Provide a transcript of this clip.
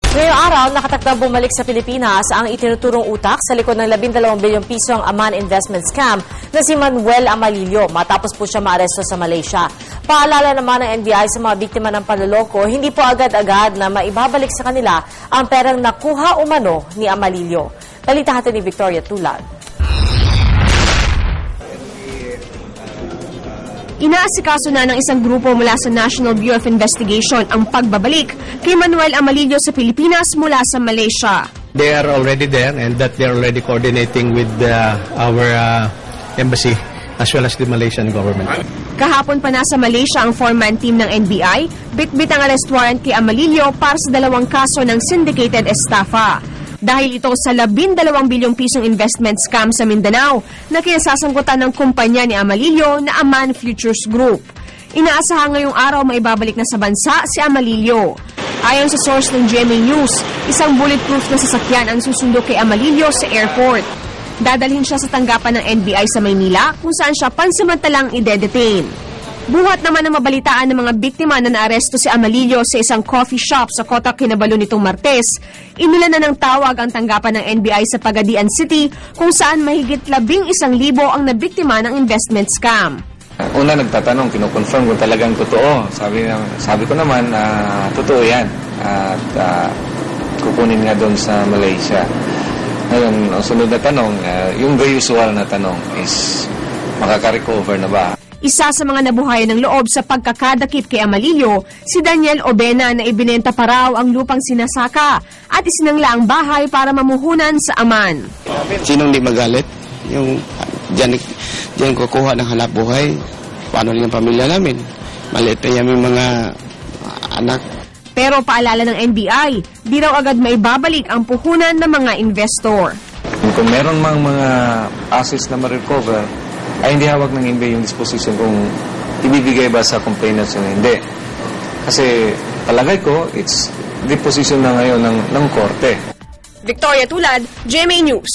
Ngayong araw, nakatakdang bumalik sa Pilipinas ang itinuturong utak sa likod ng 12 bilyong piso ang Aman investment scam na si Manuel Amalillo matapos po siya maaresto sa Malaysia. Paalala naman ng NBI sa mga biktima ng panloloko, hindi po agad-agad na maibabalik sa kanila ang perang nakuha umano ni Amalillo. Balita natin ni Victoria Tulad. Inaasikaso na ng isang grupo mula sa National Bureau of Investigation ang pagbabalik kay Manuel Amalillo sa Pilipinas mula sa Malaysia. They are already there and that they are already coordinating with our embassy as well as the Malaysian government. Kahapon pa nasa Malaysia ang four-man team ng NBI, bitbit ang arrest warrant kay Amalillo para sa 2 kaso ng syndicated estafa. Dahil ito sa 12 bilyong pisong investment scam sa Mindanao na kinasasangkutan ng kumpanya ni Amalillo na Aman Futures Group. Inaasahan ngayong araw maibabalik na sa bansa si Amalillo. Ayon sa source ng GMA News, isang bulletproof na sasakyan ang susundo kay Amalillo sa airport. Dadalhin siya sa tanggapan ng NBI sa Maynila kung saan siya pansamantalang ide-detain. Buhat naman ang mabalitaan ng mga biktima na naaresto si Amalillo sa isang coffee shop sa Kota Kinabalu nitong Martes. Inulan na ng tawag ang tanggapan ng NBI sa Pagadian City kung saan mahigit 11,000 ang nabiktima ng investment scam. Una nagtatanong, kinukonfirm kung talagang totoo. Sabi ko naman, totoo yan. At kukunin nga doon sa Malaysia. Ngayon, ang sunod na tanong, yung very usual na tanong is, makaka-recover na ba? Isa sa mga nabuhayan ng loob sa pagkakadakip kay Amalillo, si Daniel Obena na ibinenta pa raw ang lupang sinasaka at isinangla ang bahay para mamuhunan sa Aman. Sinong di magalit? Yung diyan kukuha ng hanap buhay. Paano rin ang pamilya namin? Maliit pa yung mga anak. Pero paalala ng NBI, di raw agad maibabalik ang puhunan ng mga investor. Kung meron mang mga assets na ma-recover, ay hindi hawak ng NBI yung disposition kung ibibigay ba sa complainants o hindi. Kasi palagay ko, it's disposition na ngayon ng korte. Victoria Tulad, GMA News.